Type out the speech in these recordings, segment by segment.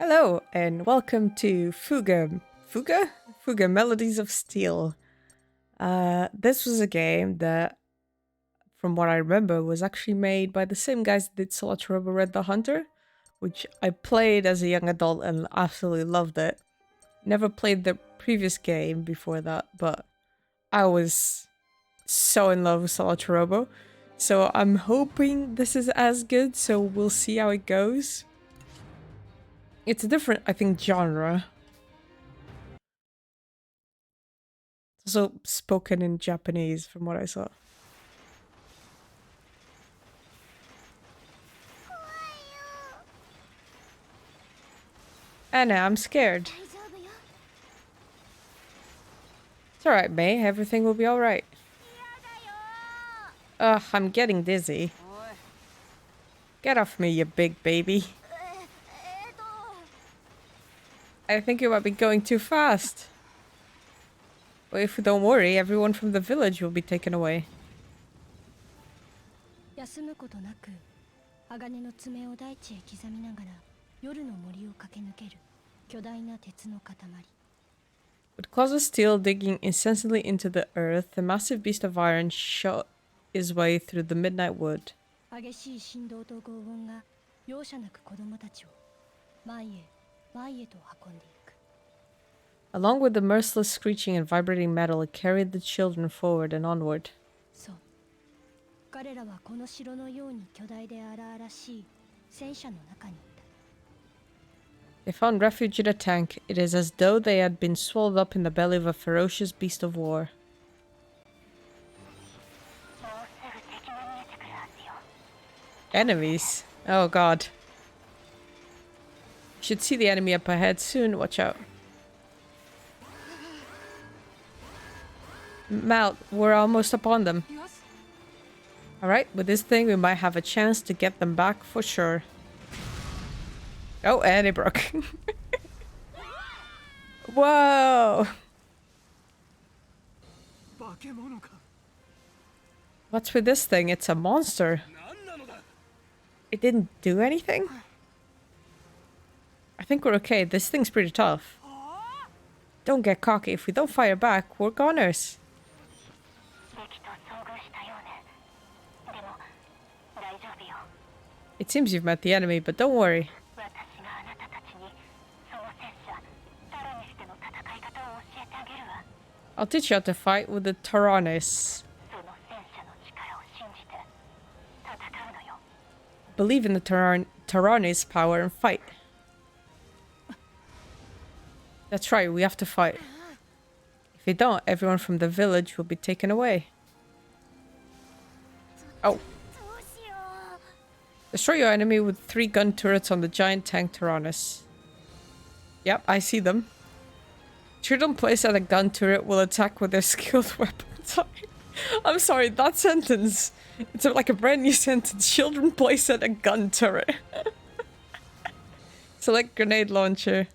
Hello and welcome to Fuga Melodies of Steel. This was a game that, from what I remember, was actually made by the same guys that did Solar Robo Red the Hunter, which I played as a young adult and absolutely loved it. Never played the previous game before that, but I was so in love with Solar Robo. So I'm hoping this is as good, so we'll see how it goes. It's a different, I think, genre. It's also spoken in Japanese from what I saw. Anna, I'm scared. It's alright, May. Everything will be alright. Ugh, I'm getting dizzy. Get off me, you big baby. I think you might be going too fast. But if we don't worry, everyone from the village will be taken away. With claws of steel digging incessantly into the earth, the massive beast of iron shot his way through the midnight wood. Along with the merciless screeching and vibrating metal, it carried the children forward and onward. They found refuge in a tank. It is as though they had been swallowed up in the belly of a ferocious beast of war. Enemies? Oh god. Should see the enemy up ahead soon, watch out. Mal, we're almost upon them. Alright, with this thing we might have a chance to get them back for sure. Oh, and it broke. Whoa! What's with this thing? It's a monster. It didn't do anything? I think we're okay. This thing's pretty tough. Don't get cocky. If we don't fire back, we're goners. It seems you've met the enemy, but don't worry. I'll teach you how to fight with the Tyrannis. Believe in the Tyrannis' power and fight. That's right, we have to fight. If we don't, everyone from the village will be taken away. Oh. Destroy your enemy with 3 gun turrets on the giant tank Tyrannis. Yep, I see them. Children placed at a gun turret will attack with their skilled weapons. I'm sorry, that sentence. It's like a brand new sentence. Children placed at a gun turret. Select grenade launcher.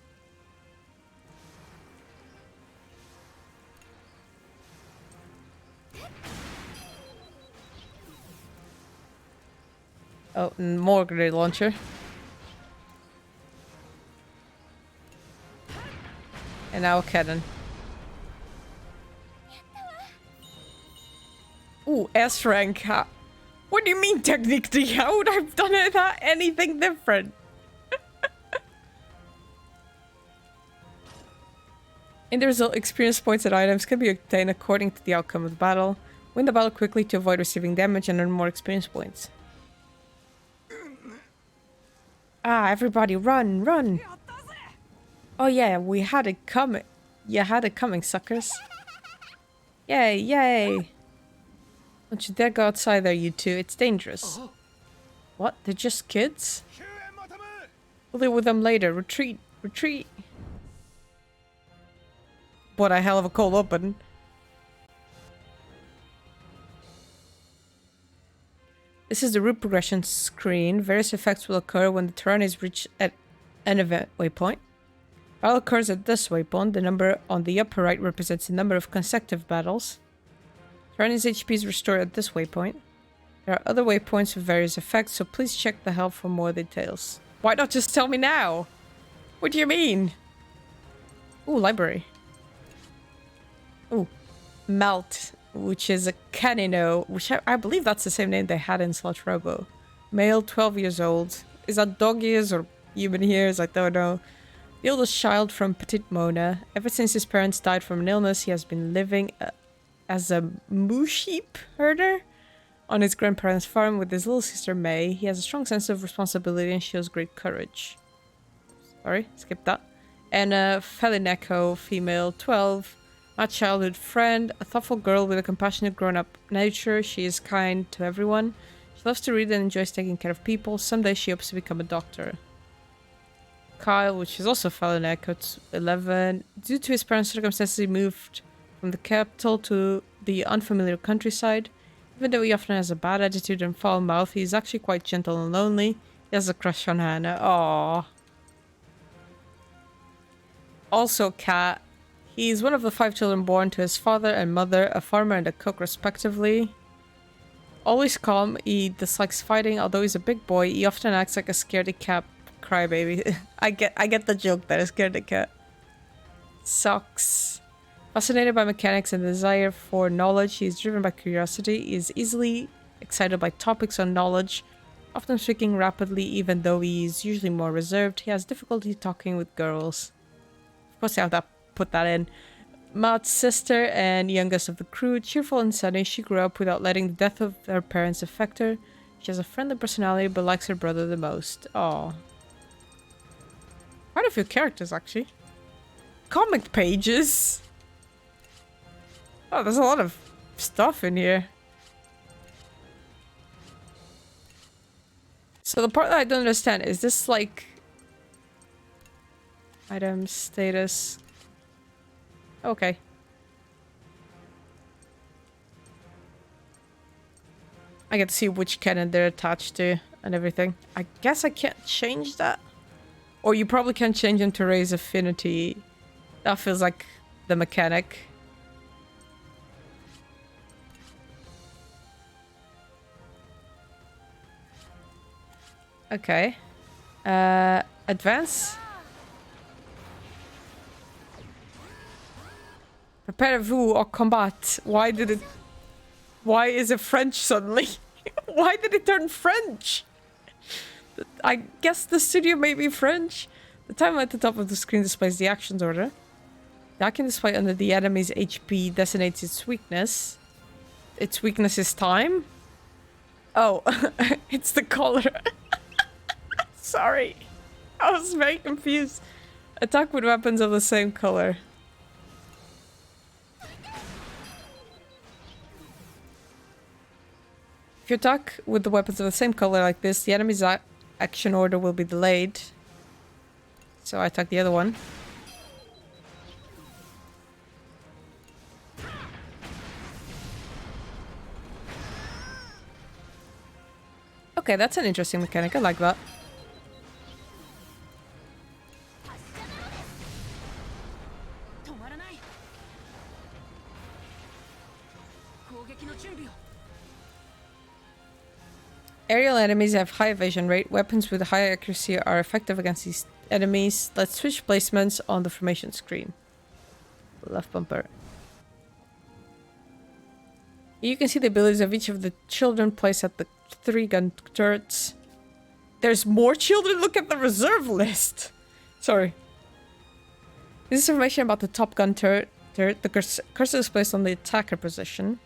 Oh, more grenade launcher. And now a cannon. Ooh, S rank. What do you mean technically? How would I have done it anything different? In the result, experience points and items can be obtained according to the outcome of the battle. Win the battle quickly to avoid receiving damage and earn more experience points. Ah, everybody run, run! Oh yeah, we had it coming. You had it coming, suckers. Yay, yay! Don't you dare go outside there, you two. It's dangerous. What? They're just kids? We'll deal with them later. Retreat, retreat. What a hell of a cold open. This is the route progression screen. Various effects will occur when the terrain is reached at an event waypoint. Battle occurs at this waypoint. The number on the upper right represents the number of consecutive battles. Terrain's HP is restored at this waypoint. There are other waypoints with various effects, so please check the help for more details. Why not just tell me now? What do you mean? Ooh, library. Ooh, Melt, which is a canino, which I believe that's the same name they had in Slot Robo. Male, 12 years old. Is that dog years or human years? I don't know. The oldest child from Petite Mona. Ever since his parents died from an illness, he has been living as a moo sheep herder on his grandparents' farm with his little sister May. He has a strong sense of responsibility and shows great courage. Sorry, skip that. And Felineko, female, 12. My childhood friend, a thoughtful girl with a compassionate grown-up nature. She is kind to everyone. She loves to read and enjoys taking care of people. Someday she hopes to become a doctor. Kyle, which is also Felineko, 11. Due to his parents' circumstances, he moved from the capital to the unfamiliar countryside. Even though he often has a bad attitude and foul mouth, he is actually quite gentle and lonely. He has a crush on Hannah. Aww. Also, Kat. He's one of the 5 children born to his father and mother, a farmer and a cook respectively. Always calm, he dislikes fighting. Although he's a big boy, he often acts like a scaredy cat crybaby. I get the joke that a scaredy cat. Sucks. Fascinated by mechanics and desire for knowledge, he is driven by curiosity. He is easily excited by topics on knowledge, often speaking rapidly even though he is usually more reserved. He has difficulty talking with girls. Of course I have to put that in. Matt's sister and youngest of the crew, cheerful and sunny, she grew up without letting the death of her parents affect her. She has a friendly personality but likes her brother the most. Aww. Quite a few characters actually. Comic pages! Oh, there's a lot of stuff in here. So the part that I don't understand, is this like... Item, status... Okay. I get to see which cannon they're attached to and everything. I guess I can't change that. Or you probably can change them to raise affinity. That feels like the mechanic. Okay. Advance. Préparez-vous au combat. Why is it French suddenly? Why did it turn French? I guess the studio may be French. The timer at the top of the screen displays the actions order. The icon display under the enemy's HP designates its weakness. Its weakness is time? Oh, it's the color. Sorry. I was very confused. Attack with weapons of the same color. If you attack with the weapons of the same color like this, the enemy's action order will be delayed. So I attack the other one. Okay, that's an interesting mechanic. I like that. Aerial enemies have high evasion rate. Weapons with high accuracy are effective against these enemies. Let's switch placements on the formation screen. Left bumper. You can see the abilities of each of the children placed at the 3 gun turrets. There's more children? Look at the reserve list! Sorry. This is information about the top gun turret. The cursor is placed on the attacker position.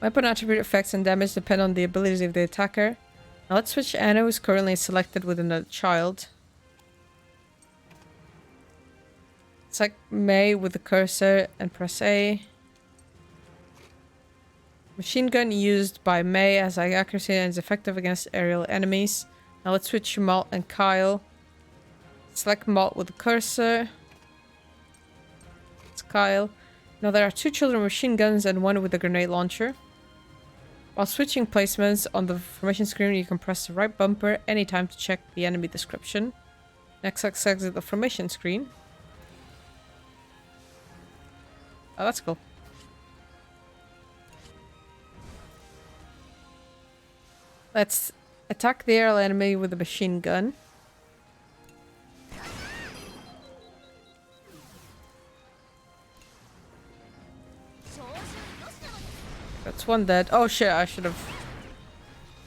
Weapon attribute effects and damage depend on the abilities of the attacker. Now let's switch Anna, who is currently selected with another child. Select May with the cursor and press A. Machine gun used by May has high accuracy and is effective against aerial enemies. Now let's switch Malt and Kyle. Select Malt with the cursor. It's Kyle. Now there are 2 children with machine guns and 1 with a grenade launcher. While switching placements on the formation screen, you can press the right bumper anytime to check the enemy description. Next, exit the formation screen. Oh, that's cool. Let's attack the aerial enemy with a machine gun. It's one dead. Oh shit, I should have...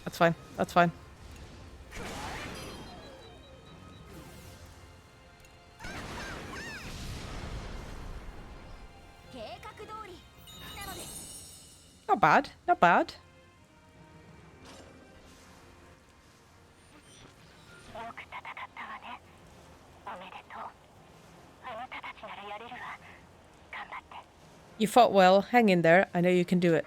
That's fine. That's fine. Not bad. Not bad. You fought well. Hang in there. I know you can do it.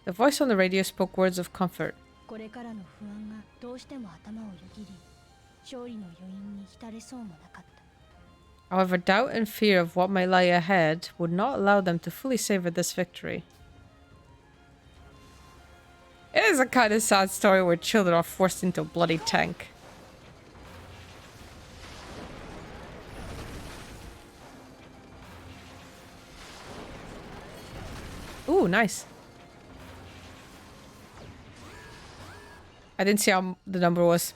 The voice on the radio spoke words of comfort. However, doubt and fear of what may lie ahead would not allow them to fully savor this victory. It is a kind of sad story where children are forced into a bloody tank. Ooh, nice. I didn't see how the number was.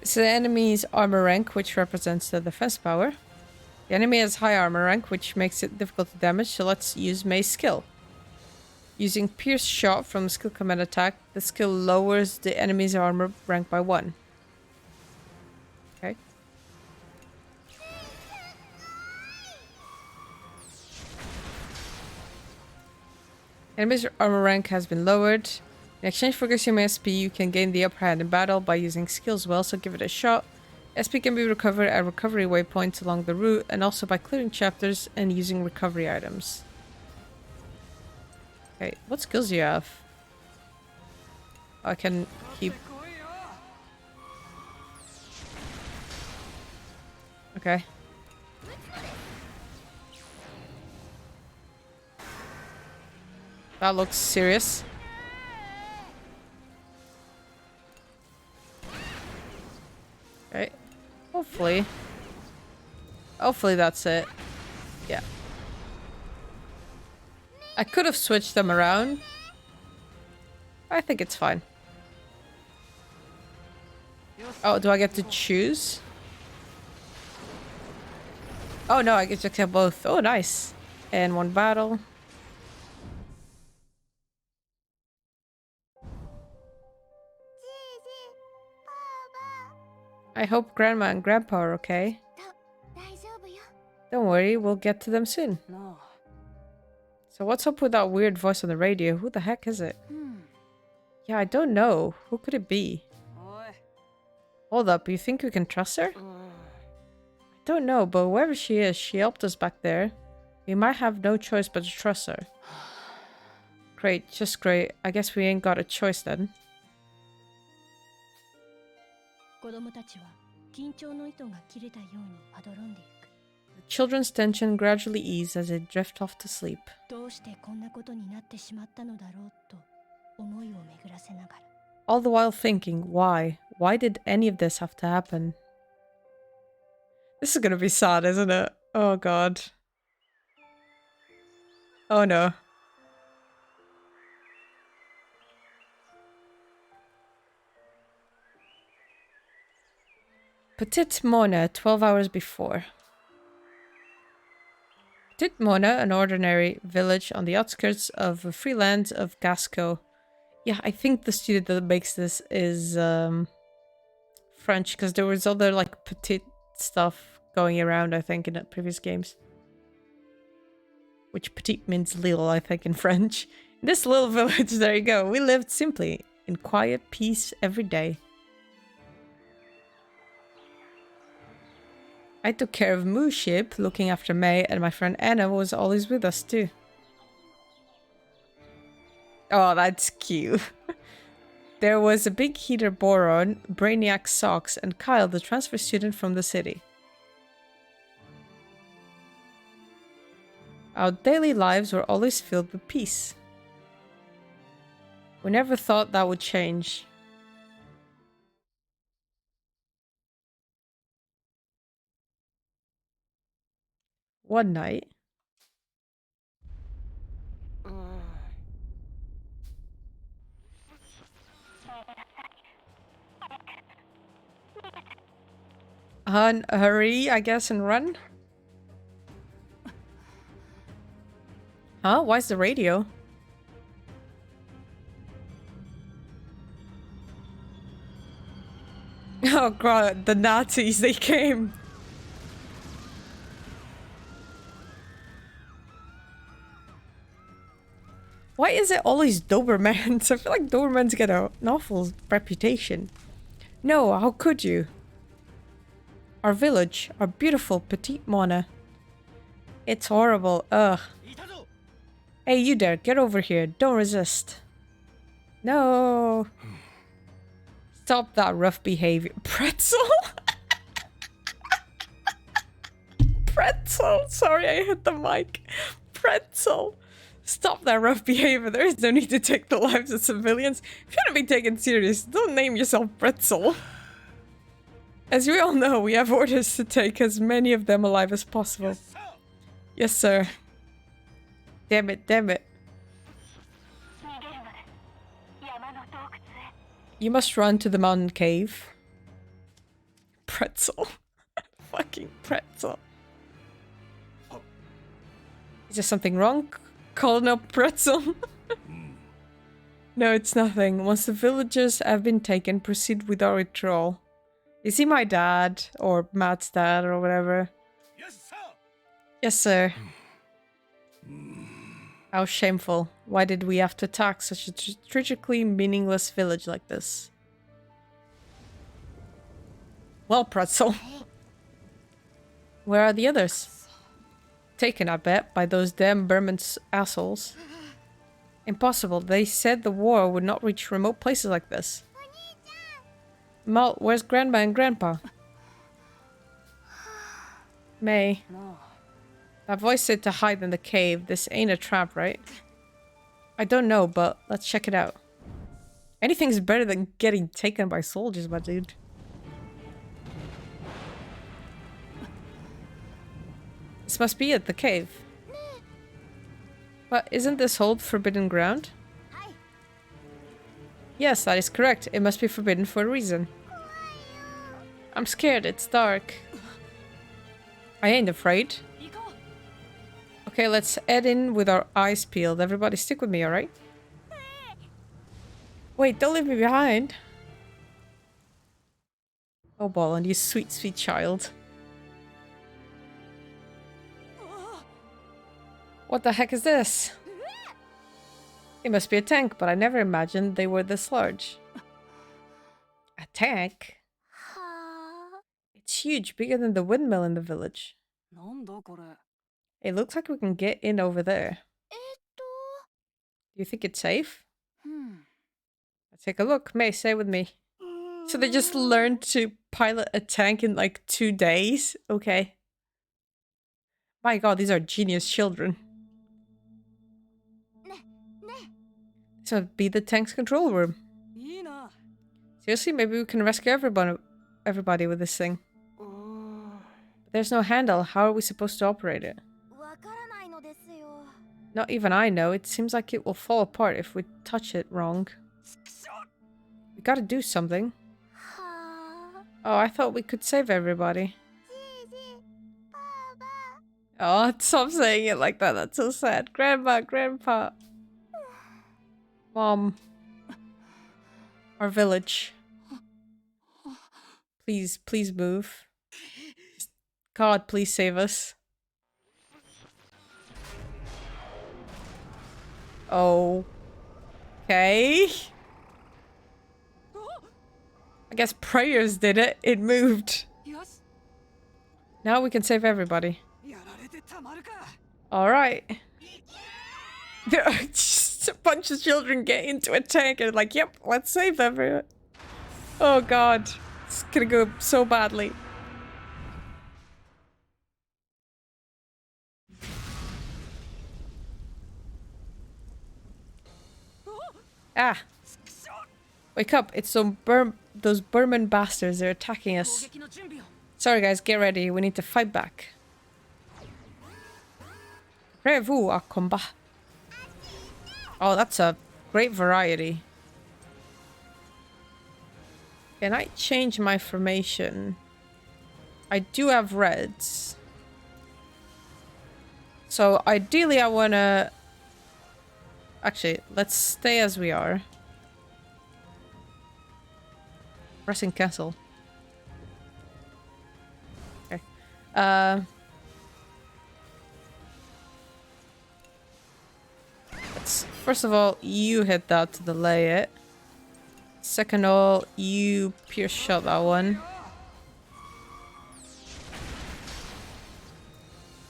It's the enemy's armor rank, which represents the defense power. The enemy has high armor rank, which makes it difficult to damage, so let's use May's skill. Using Pierce Shot from skill command attack, the skill lowers the enemy's armor rank by 1. Okay. Enemy's armor rank has been lowered. In exchange for Gusum SP, you can gain the upper hand in battle by using skills well, so give it a shot. SP can be recovered at recovery waypoints along the route, and also by clearing chapters and using recovery items. Okay, what skills do you have? I can keep... Okay. That looks serious. Okay. Hopefully. Hopefully that's it. Yeah. I could have switched them around. I think it's fine. Oh, do I get to choose? Oh no, I get to accept both. Oh, nice. And one battle. I hope Grandma and Grandpa are okay. Don't worry, we'll get to them soon. So what's up with that weird voice on the radio? Who the heck is it? Yeah, I don't know. Who could it be? Hold up, you think we can trust her? I don't know, but whoever she is, she helped us back there. We might have no choice but to trust her. Great, just great. I guess we ain't got a choice then. The children's tension gradually eased as they drift off to sleep. All the while thinking, why? Why did any of this have to happen? This is gonna be sad, isn't it? Oh god. Oh no. Petite Mona, 12 hours before. Petite Mona, an ordinary village on the outskirts of the free land of Gasco. Yeah, I think the studio that makes this is French, because there was other like petite stuff going around, I think, in the previous games. Which petite means little, I think, in French. In this little village, there you go. We lived simply, in quiet peace every day. I took care of Moo's ship, looking after May, and my friend Anna was always with us too. Oh, that's cute. There was a big heater boron, Brainiac Socks, and Kyle, the transfer student from the city. Our daily lives were always filled with peace. We never thought that would change. One night... Hurry, I guess, and run. Huh? Why's the radio? Oh god, the Nazis, they came. Why is it always Dobermans? I feel like Dobermans get an awful reputation. No, how could you? Our village, our beautiful petite Mona. It's horrible, ugh. Hey, you there, get over here, don't resist. No. Stop that rough behavior. Pretzel? Pretzel, sorry I hit the mic. Pretzel. Stop that rough behavior. There is no need to take the lives of civilians. If you want to be taken serious, don't name yourself Pretzel. As we all know, we have orders to take as many of them alive as possible. Yes, sir. Damn it, damn it. You must run to the mountain cave. Pretzel. Fucking Pretzel. Is there something wrong? Calling up Pretzel? No, it's nothing. Once the villagers have been taken, proceed with our ritual. Is he my dad? Or Matt's dad or whatever? Yes, sir. Yes, sir. How shameful. Why did we have to attack such a tragically meaningless village like this? Well, Pretzel. Where are the others? Taken, I bet, by those damn Burman assholes. Impossible. They said the war would not reach remote places like this. Mal, where's Grandma and Grandpa? May. That voice said to hide in the cave. This ain't a trap, right? I don't know, but let's check it out. Anything's better than getting taken by soldiers, my dude. This must be it, the cave. But isn't this hold forbidden ground? Yes, that is correct. It must be forbidden for a reason. I'm scared, it's dark. I ain't afraid. Okay, let's head in with our eyes peeled. Everybody stick with me, alright? Wait, don't leave me behind. Oh, Bolland, you sweet, sweet child. What the heck is this? It must be a tank, but I never imagined they were this large. A tank? It's huge, bigger than the windmill in the village. It looks like we can get in over there. Do you think it's safe? Let's take a look. May, stay with me. So they just learned to pilot a tank in like 2 days? Okay. My god, these are genius children. So it'd be the tank's control room. Seriously, maybe we can rescue everybody with this thing. But there's no handle. How are we supposed to operate it? Not even I know. It seems like it will fall apart if we touch it wrong. We gotta do something. Oh, I thought we could save everybody. Oh, stop saying it like that. That's so sad. Grandma, Grandpa. Mom. Our village. Please, please move. God, please save us. Oh. Okay. I guess prayers did it. It moved. Now we can save everybody. Alright. Just a bunch of children get into a tank and like, yep, let's save everyone. Oh god. It's gonna go so badly. Ah. Wake up. It's those Burman bastards. They're attacking us. Sorry guys, get ready. We need to fight back. Préparez-vous à combat. Oh, that's a great variety. Can I change my formation? I do have reds. So ideally I wanna... Actually, let's stay as we are. Pressing cancel. Okay. Let's... First of all, you hit that to delay it. Second of all, you pierce shot that one.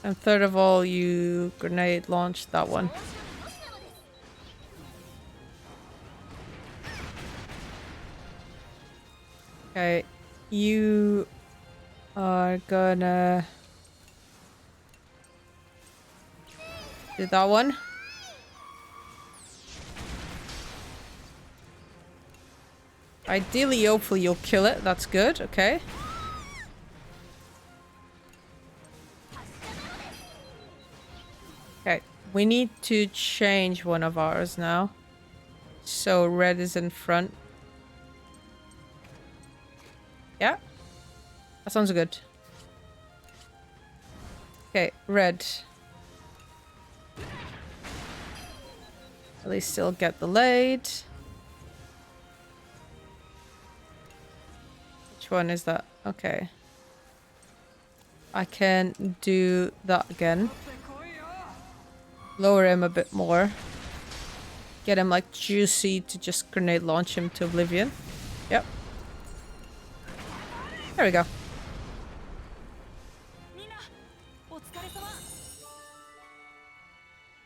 And third of all, you grenade launch that one. Okay, you are gonna do that one. Ideally, hopefully you'll kill it. That's good, okay. Okay, we need to change one of ours now. So red is in front. Yeah, that sounds good. Okay, red. At least still get delayed. Which one is that? Okay. I can do that again. Lower him a bit more. Get him like juicy to just grenade launch him to oblivion. Yep. There we go.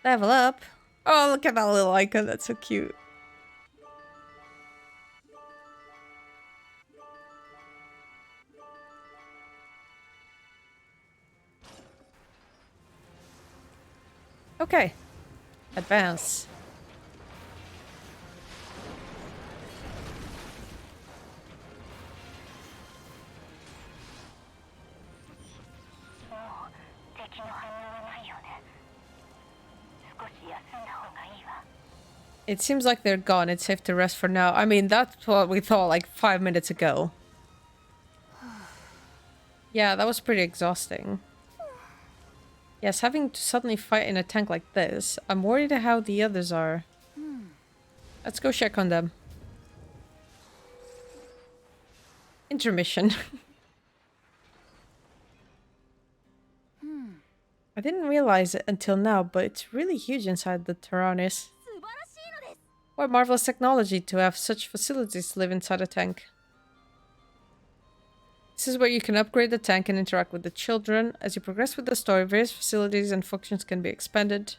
Level up. Oh, look at that little icon. That's so cute. Okay. Advance. It seems like they're gone. It's safe to rest for now. I mean, that's what we thought like 5 minutes ago. Yeah, that was pretty exhausting. Yes, having to suddenly fight in a tank like this, I'm worried how the others are. Let's go check on them. Intermission. I didn't realize it until now, but it's really huge inside the Tyrannis. What marvelous technology to have such facilities to live inside a tank. This is where you can upgrade the tank and interact with the children. As you progress with the story, various facilities and functions can be expanded.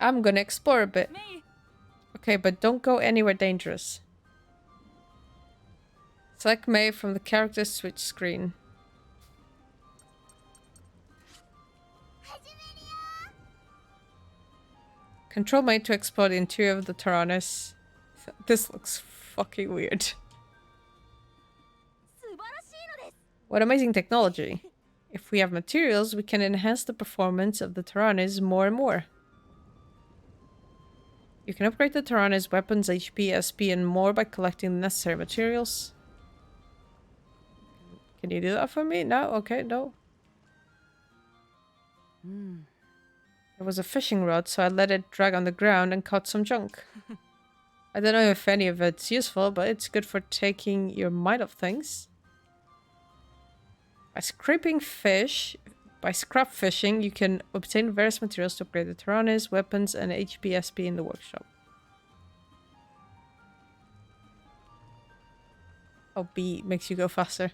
I'm gonna explore a bit. Okay, but don't go anywhere dangerous. Select May from the character switch screen. Control May to explore the interior of the Tyrannis. This looks fucking weird. What amazing technology. If we have materials, we can enhance the performance of the Tyrannis more and more. You can upgrade the Tyrannis' weapons, HP, SP, and more by collecting the necessary materials. Can you do that for me? No? Okay, no. There was a fishing rod, so I let it drag on the ground and caught some junk. I don't know if any of it's useful, but it's good for taking your mind off things. By scrap fishing, you can obtain various materials to upgrade the Tyrannis, weapons, and HP SP in the workshop. Oh, B makes you go faster.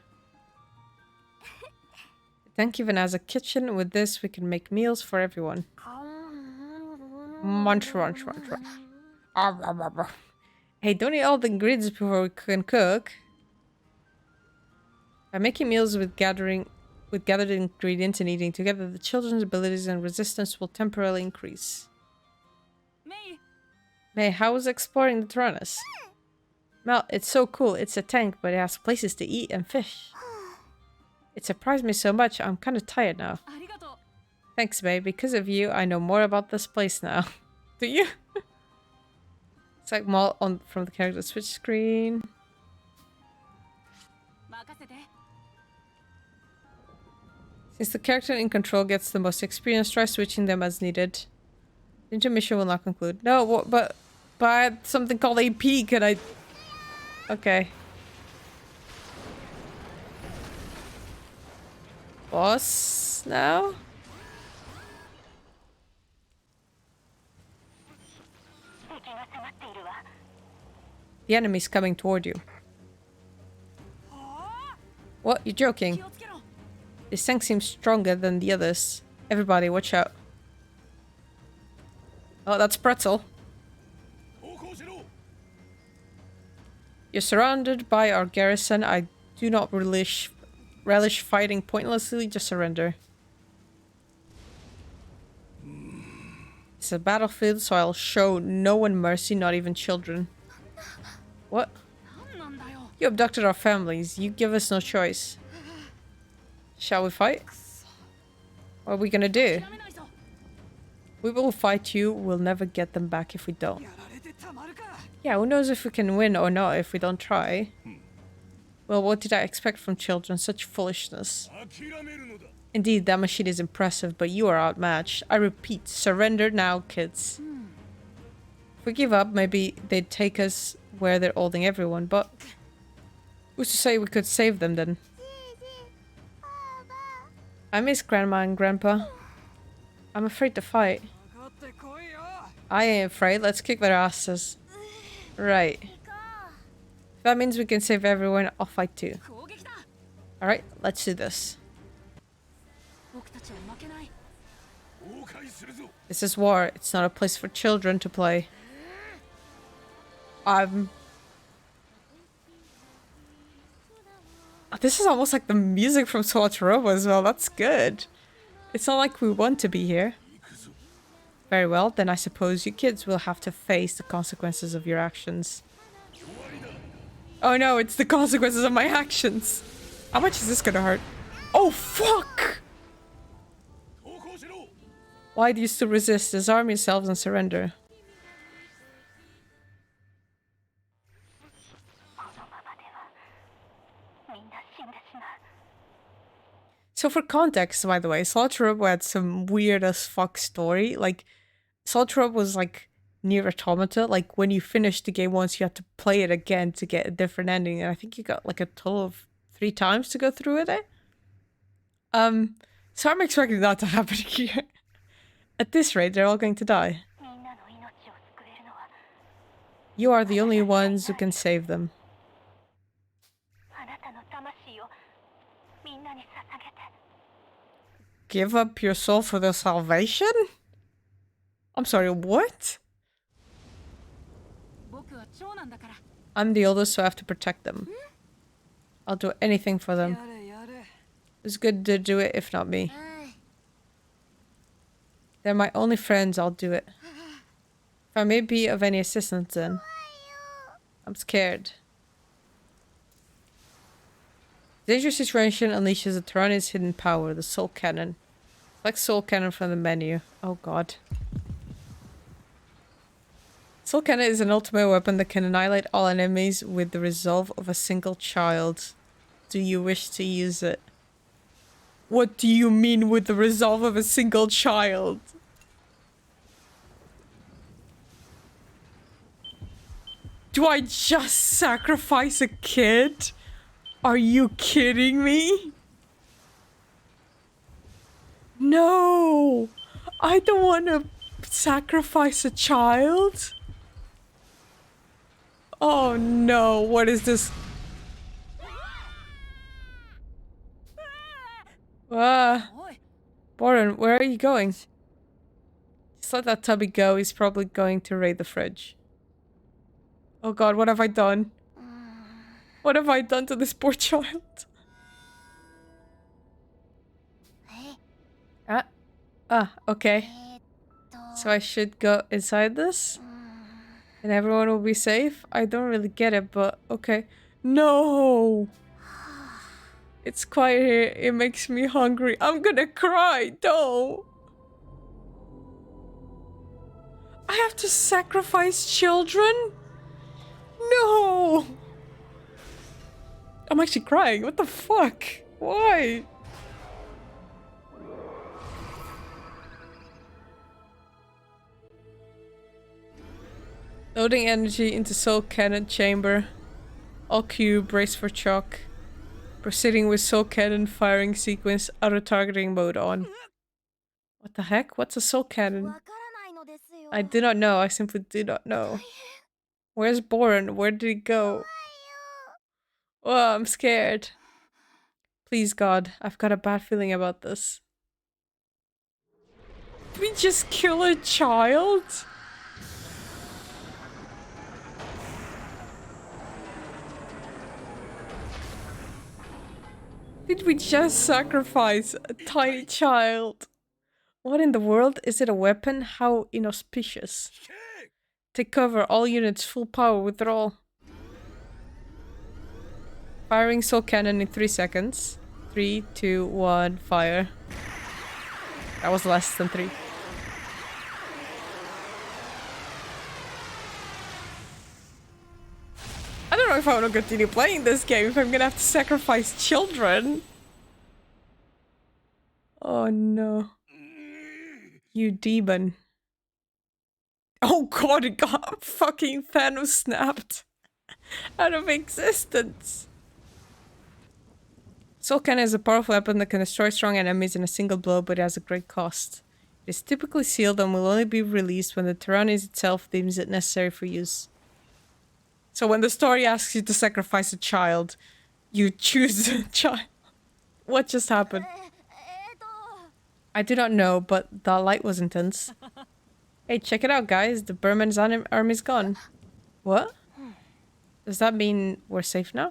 The tank even has a kitchen. With this, we can make meals for everyone. Munch, munch, munch, munch. Hey, don't eat all the ingredients before we can cook. By making meals with gathered ingredients and eating together, the children's abilities and resistance will temporarily increase. May, how was exploring the Tyrannis? Mel, it's so cool. It's a tank, but it has places to eat and fish. It surprised me so much, I'm kind of tired now. Thanks, May. Because of you, I know more about this place now. Do you? Select Mall from the character switch screen. Since the character in control gets the most experience, try switching them as needed. The intermission will not conclude. No, but I had something called AP. Can I? Okay. Boss now? The enemy's coming toward you. What? You're joking? This tank seems stronger than the others. Everybody, watch out. Oh, that's Pretzel. You're surrounded by our garrison. I do not relish fighting pointlessly. Just surrender. It's a battlefield, so I'll show no one mercy, not even children. What? You abducted our families. You give us no choice. Shall we fight? What are we gonna do? We will fight you. We'll never get them back if we don't. Yeah, who knows if we can win or not if we don't try. Well, what did I expect from children? Such foolishness. Indeed, that machine is impressive, but you are outmatched. I repeat, surrender now, kids. If we give up, maybe they'd take us where they're holding everyone, but who's to say we could save them then? I miss Grandma and Grandpa. I'm afraid to fight. I ain't afraid. Let's kick their asses. Right. If that means we can save everyone, I'll fight too. Alright, let's do this. This is war. It's not a place for children to play. This is almost like the music from Swatch Robo as well. That's good. It's not like we want to be here. Very well, then I suppose you kids will have to face the consequences of your actions. Oh no, it's the consequences of my actions. How much is this gonna hurt? Oh fuck! Why do you still resist? Disarm yourselves and surrender. So for context, by the way, Slot Robo had some weird as fuck story. Like, Slot Robo was like near Automata. Like, when you finished the game once, you had to play it again to get a different ending. And I think you got like a total of 3 times to go through with it. So I'm expecting that to happen here. At this rate, they're all going to die. You are the only ones who can save them. Give up your soul for their salvation? I'm sorry, what? I'm the oldest, so I have to protect them. I'll do anything for them. It's good to do it, if not me. They're my only friends, I'll do it. If I may be of any assistance then. I'm scared. Dangerous situation unleashes a Tyranni's hidden power, the Soul Cannon. Select Soul Cannon from the menu. Oh god. Soul Cannon is an ultimate weapon that can annihilate all enemies with the resolve of a single child. Do you wish to use it? What do you mean with the resolve of a single child? Do I just sacrifice a kid? Are you kidding me? No! I don't want to sacrifice a child. Oh no, what is this? Boren, where are you going? Just let that tubby go, he's probably going to raid the fridge. Oh god, what have I done? What have I done to this poor child? Okay. So I should go inside this? And everyone will be safe? I don't really get it, but okay. No! It's quiet here. It makes me hungry. I'm gonna cry. Don't! I have to sacrifice children? No! I'm actually crying. What the fuck? Why? Loading energy into soul cannon chamber. All Q, brace for shock. Proceeding with soul cannon firing sequence, auto targeting mode on. What the heck? What's a soul cannon? I do not know. I simply do not know. Where's Boren? Where did he go? Oh, I'm scared. Please, God. I've got a bad feeling about this. Did we just kill a child? Did we just sacrifice a tiny child? What in the world? Is it a weapon? How inauspicious. Take cover. All units. Full power. Withdrawal. Firing soul cannon in 3 seconds. 3, 2, 1, fire. That was less than 3. I don't know if I want to continue playing this game, if I'm gonna have to sacrifice children. Oh no. You demon. Oh god, it got fucking Thanos snapped out of existence. Soul Cannon is a powerful weapon that can destroy strong enemies in a single blow, but it has a great cost. It is typically sealed and will only be released when the Tyrannis itself deems it necessary for use. So when the story asks you to sacrifice a child, you choose a child. What just happened? I do not know, but the light was intense. Hey, check it out, guys. The Burman's army's gone. What? Does that mean we're safe now?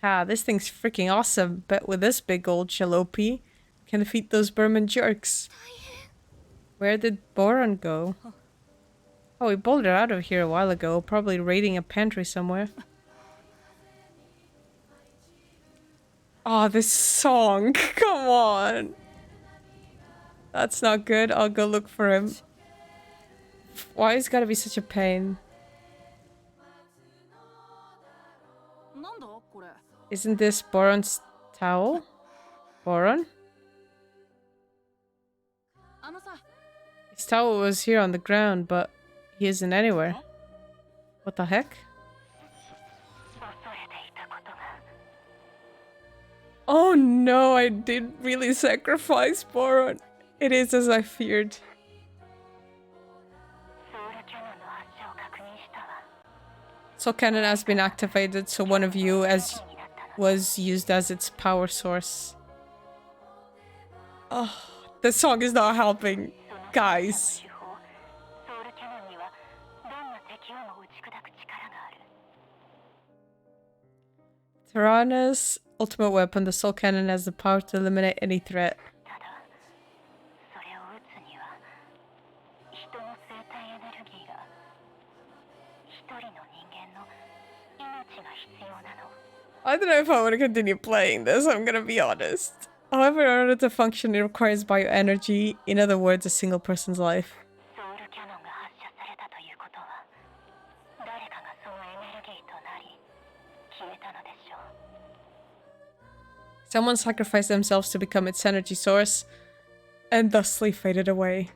Ah, this thing's freaking awesome. Bet with this big old jalopy, can defeat those Burman jerks. Where did Boron go? Oh, he bolted out of here a while ago, probably raiding a pantry somewhere. Oh, this song. Come on. That's not good. I'll go look for him. Why is it gotta be such a pain? Isn't this Boron's towel? Boron? His towel was here on the ground, but he isn't anywhere. What the heck? Oh no, I did really sacrifice Boron. It is as I feared. Soul Cannon has been activated, so one of you was used as its power source. Oh, this song is not helping, guys. Tirana's ultimate weapon, the Soul Cannon, has the power to eliminate any threat. I don't know if I want to continue playing this, I'm gonna be honest. However, in order to function, it requires bioenergy, in other words, a single person's life. Someone sacrificed themselves to become its energy source, and thusly faded away.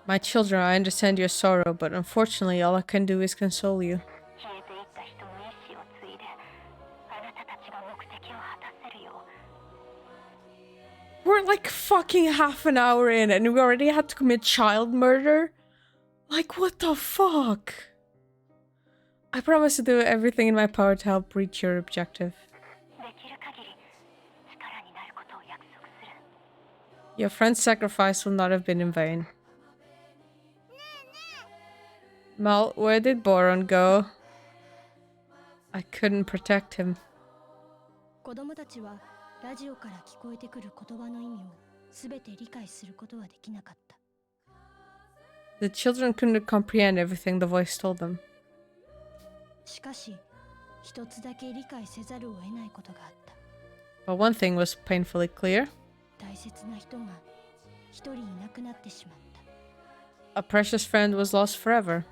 My children, I understand your sorrow, but unfortunately all I can do is console you. We're like fucking half an hour in and we already had to commit child murder? Like, what the fuck? I promise to do everything in my power to help reach your objective. Your friend's sacrifice will not have been in vain. Mal, where did Boron go? I couldn't protect him. The children couldn't comprehend everything the voice told them. But one thing was painfully clear. A precious friend was lost forever.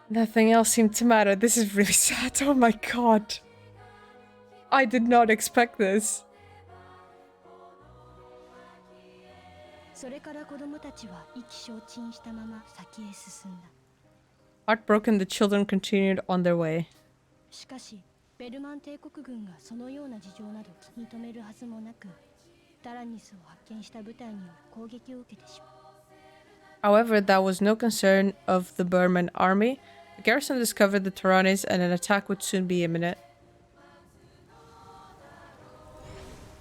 Nothing else seemed to matter. This is really sad. Oh my god. I did not expect this. Heartbroken, the children continued on their way. However, that was no concern of the Burman army. The garrison discovered the Tyrannis and an attack would soon be imminent.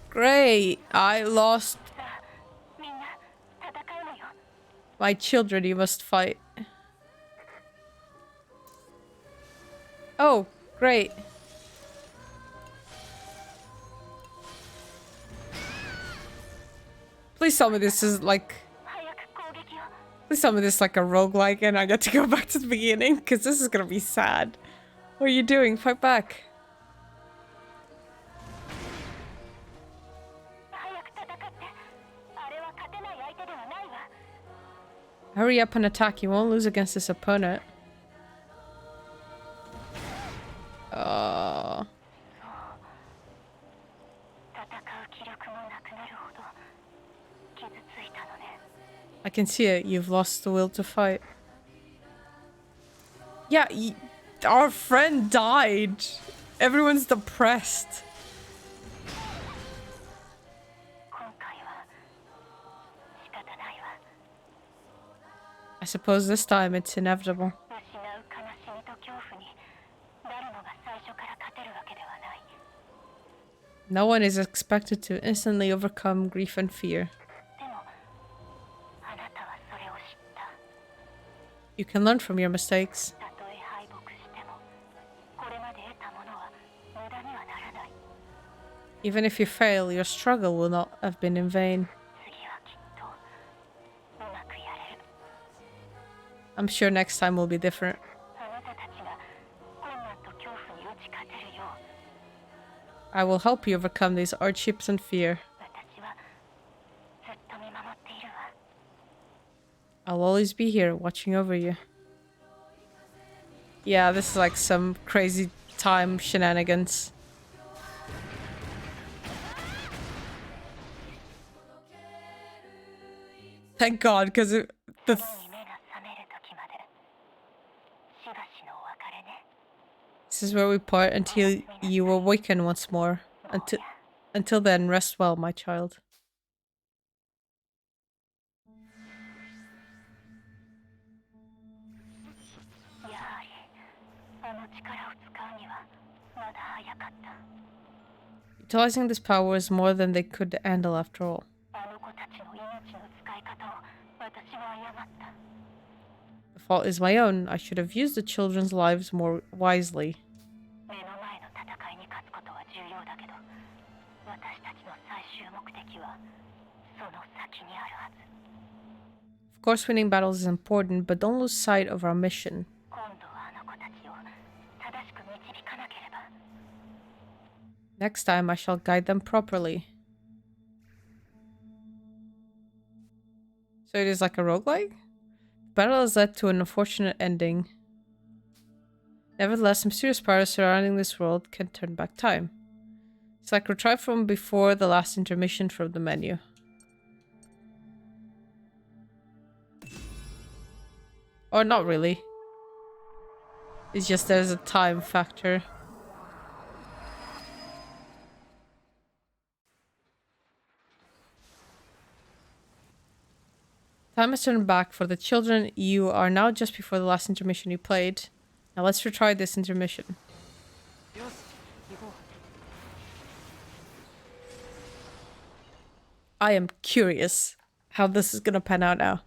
Great! I lost my children, you must fight. Oh, great. Please tell me this is like... Please tell me this is like a roguelike and I get to go back to the beginning, because this is gonna be sad. What are you doing? Fight back. Hurry up and attack. You won't lose against this opponent. I can see it. You've lost the will to fight. Yeah, our friend died. Everyone's depressed. I suppose this time it's inevitable. No one is expected to instantly overcome grief and fear. You can learn from your mistakes. Even if you fail, your struggle will not have been in vain. I'm sure next time will be different. I will help you overcome these hardships and fear. I'll always be here, watching over you. Yeah, this is like some crazy time shenanigans. Thank God, because the... This is where we part until you awaken once more. Until then, rest well, my child. Utilizing this power was more than they could handle after all. The fault is my own. I should have used the children's lives more wisely. Of course, winning battles is important, but don't lose sight of our mission. Next time, I shall guide them properly. So it is like a roguelike? The battle has led to an unfortunate ending. Nevertheless, mysterious powers surrounding this world can turn back time. Select retrieve from before the last intermission from the menu. Or not really. It's just there's a time factor. Time has turned back for the children. You are now just before the last intermission you played. Now let's retry this intermission. I am curious how this is gonna pan out now.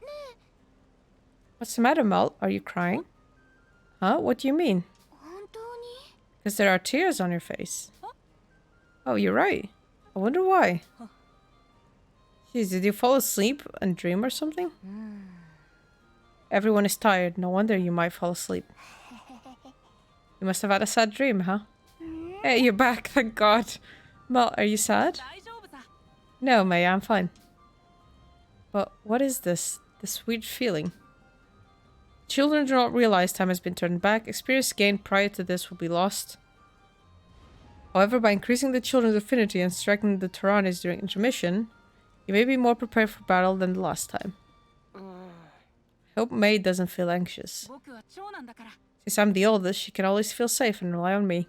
What's the matter, Mel? Are you crying? Huh? What do you mean? Because there are tears on your face. Oh, you're right. I wonder why. Jeez, did you fall asleep and dream or something? Everyone is tired. No wonder you might fall asleep. You must have had a sad dream, huh? Hey, you're back. Thank God. Mel, are you sad? No, May, I'm fine. But what is this? This weird feeling. Children do not realize time has been turned back. Experience gained prior to this will be lost. However, by increasing the children's affinity and striking the Tyrannis during intermission, you may be more prepared for battle than the last time. Hope May doesn't feel anxious. Since I'm the oldest, she can always feel safe and rely on me.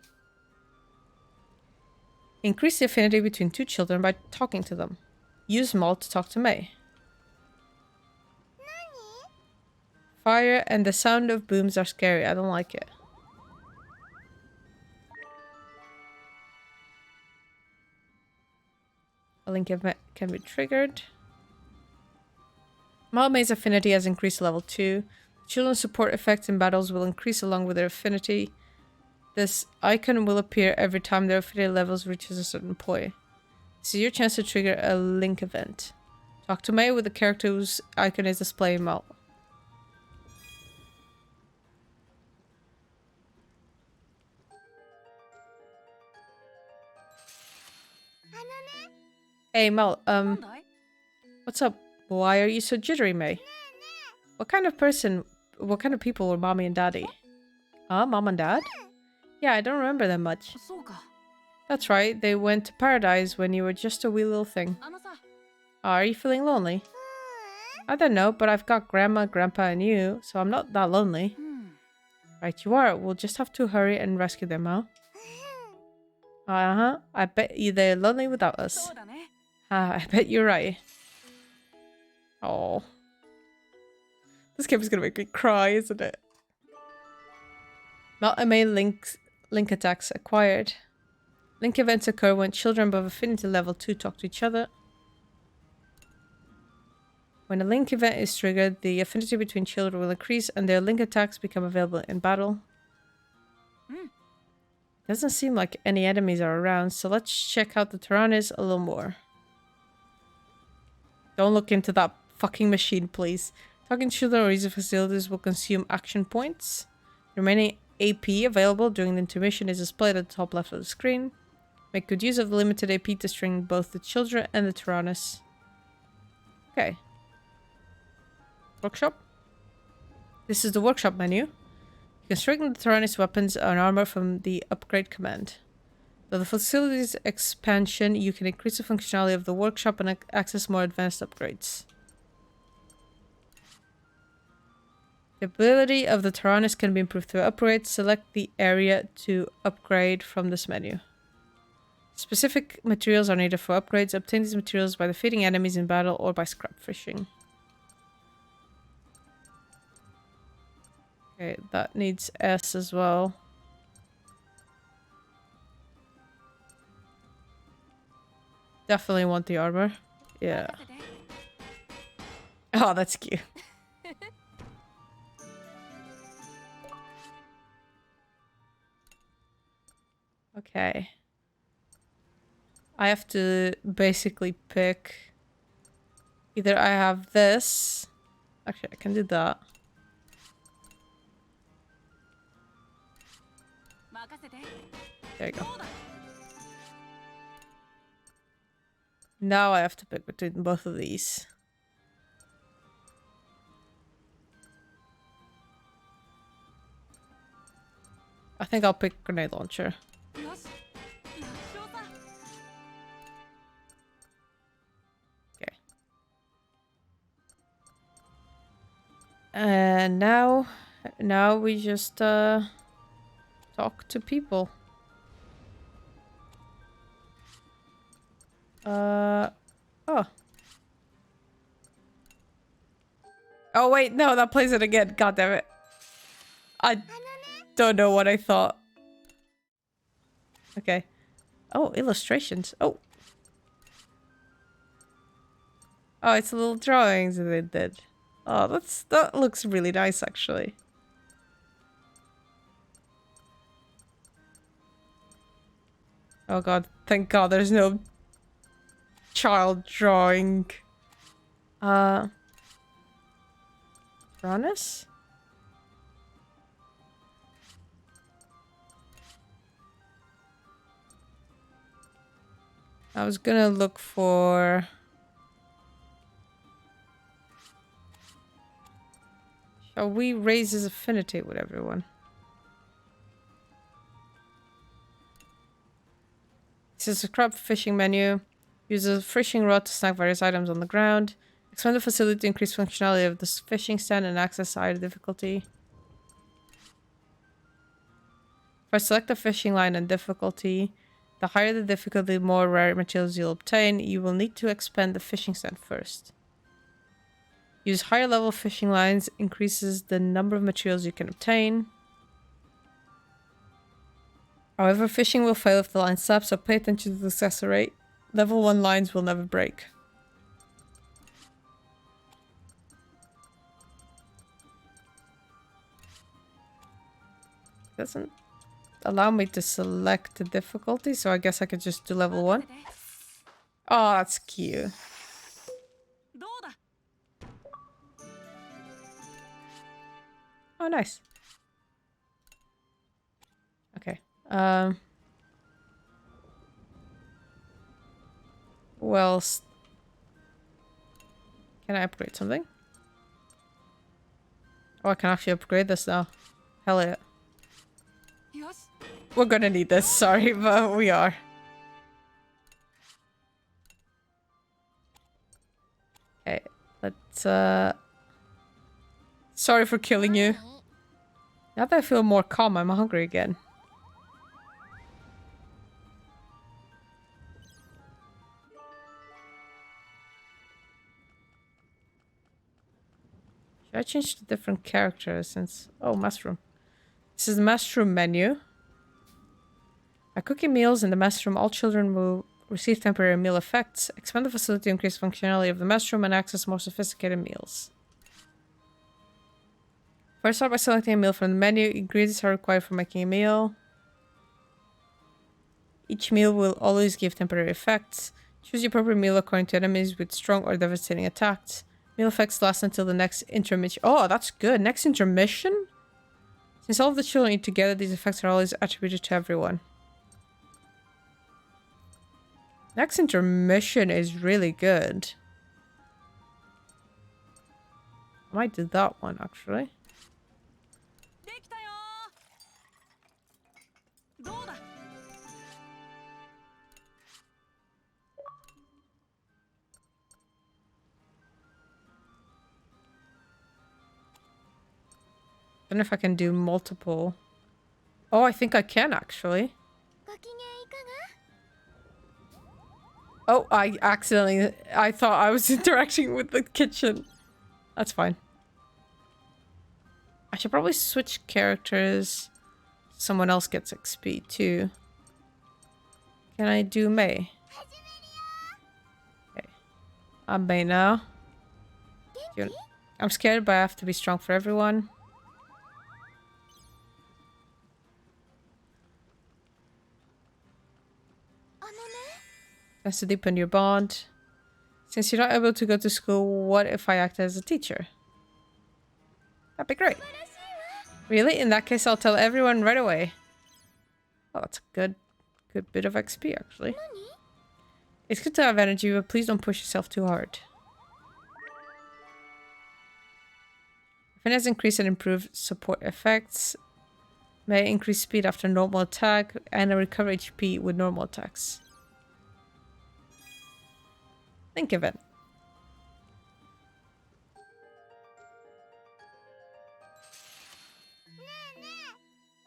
Increase the affinity between two children by talking to them. Use Maul to talk to May. Fire and the sound of booms are scary. I don't like it. A link event can be triggered. Maul May's affinity has increased to level 2. Children's support effects in battles will increase along with their affinity. This icon will appear every time their affinity levels reaches a certain point. This is your chance to trigger a link event. Talk to May with the character whose icon is displayed in Maul. Hey Mel, what's up? Why are you so jittery, May? What kind of people were mommy and daddy? Huh? Mom and dad? Yeah, I don't remember them much. That's right, they went to paradise when you were just a wee little thing. Are you feeling lonely? I don't know, but I've got grandma, grandpa, and you, so I'm not that lonely. Right you are, we'll just have to hurry and rescue them, huh? Uh-huh, I bet you they're lonely without us. I bet you're right. Oh. This game is gonna make me cry, isn't it? Multi-May link attacks acquired. Link events occur when children above affinity level 2 talk to each other. When a link event is triggered, the affinity between children will increase and their link attacks become available in battle. Doesn't seem like any enemies are around, so let's check out the Tyrannis a little more. Don't look into that fucking machine, please. Talking to children or using facilities will consume action points. The remaining AP available during the intermission is displayed at the top left of the screen. Make good use of the limited AP to string both the children and the Tyrannis. Okay. Workshop. This is the workshop menu. You can string the Tyrannis weapons and armor from the upgrade command. With the facilities expansion, you can increase the functionality of the workshop and access more advanced upgrades. The ability of the Tyrannis can be improved through upgrades. Select the area to upgrade from this menu. Specific materials are needed for upgrades. Obtain these materials by defeating enemies in battle or by scrap fishing. Okay, that needs S as well. Definitely want the armor. Yeah. Oh, that's cute. Okay. I have to basically pick... Either I have this... Actually, I can do that. There you go. Now I have to pick between both of these. I think I'll pick grenade launcher. Okay. And now we just talk to people. Oh. Oh wait, no, that plays it again. God damn it. I don't know what I thought. Okay. Oh, illustrations. Oh. Oh, it's little drawings that they did. Oh, that looks really nice actually. Oh god, thank god there's no child drawing. Ranus? I was gonna look for... Oh, we raise his affinity with everyone. This is a crab fishing menu. Use a fishing rod to snag various items on the ground. Expand the facility to increase functionality of the fishing stand and access higher difficulty. If I select the fishing line and difficulty, the higher the difficulty, the more rare materials you'll obtain. You will need to expand the fishing stand first. Use higher level fishing lines, increases the number of materials you can obtain. However, fishing will fail if the line snaps, so pay attention to the success rate. Level 1 lines will never break. Doesn't allow me to select the difficulty, so I guess I could just do level 1. Oh, that's cute. Oh, nice. Okay. Who else? Can I upgrade something? Oh, I can actually upgrade this now. Hell yeah. We're gonna need this, sorry, but we are. Okay, let's sorry for killing you. Now that I feel more calm, I'm hungry again. Should I change to different characters since... Oh, mushroom. This is the mushroom menu. By cooking meals in the mess room, all children will receive temporary meal effects. Expand the facility to increase functionality of the mess room and access more sophisticated meals. First, start by selecting a meal from the menu. Ingredients are required for making a meal. Each meal will always give temporary effects. Choose the appropriate meal according to enemies with strong or devastating attacks. Meal effects last until the next intermission. Oh, that's good. Next intermission? Since all of the children eat together, these effects are always attributed to everyone. Next intermission is really good. I might do that one, actually. I don't know if I can do multiple. Oh, I think I can, actually. Oh, I accidentally... I thought I was interacting with the kitchen. That's fine. I should probably switch characters. Someone else gets XP too. Can I do May? Okay. I'm May now. I'm scared, but I have to be strong for everyone. That's to deepen your bond. Since you're not able to go to school, what if I act as a teacher? That'd be great. Really? In that case, I'll tell everyone right away. Oh, that's a good bit of XP, actually. It's good to have energy, but please don't push yourself too hard. Finesse increase and improve support effects. May increase speed after normal attack and recover HP with normal attacks. Think of it.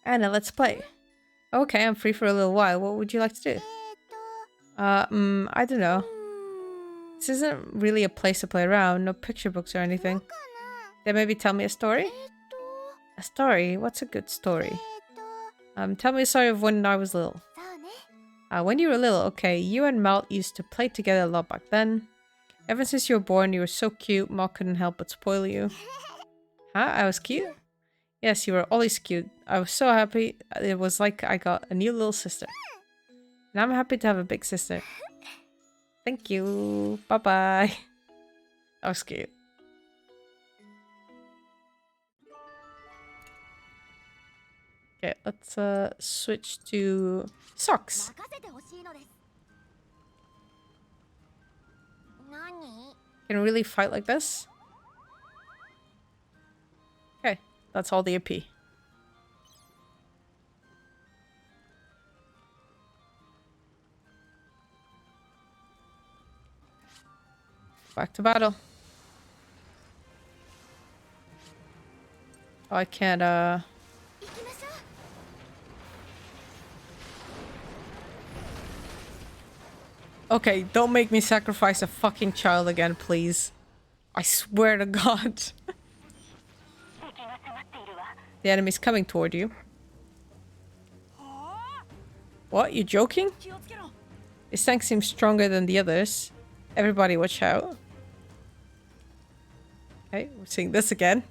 Anna, let's play. Okay, I'm free for a little while. What would you like to do? I don't know. This isn't really a place to play around. No picture books or anything. Then maybe tell me a story? A story? What's a good story? Tell me a story of when I was little. When you were little, okay. You and Mal used to play together a lot back then. Ever since you were born, you were so cute, Mal couldn't help but spoil you. Huh? I was cute? Yes, you were always cute. I was so happy. It was like I got a new little sister. And I'm happy to have a big sister. Thank you. Bye-bye. That was cute. Okay, let's switch to socks. Can we really fight like this? Okay. That's all the AP. Back to battle. Oh, I can't, Okay, don't make me sacrifice a fucking child again, please. I swear to God. The enemy's coming toward you. What? You joking? This tank seems stronger than the others. Everybody watch out. Okay, we're seeing this again.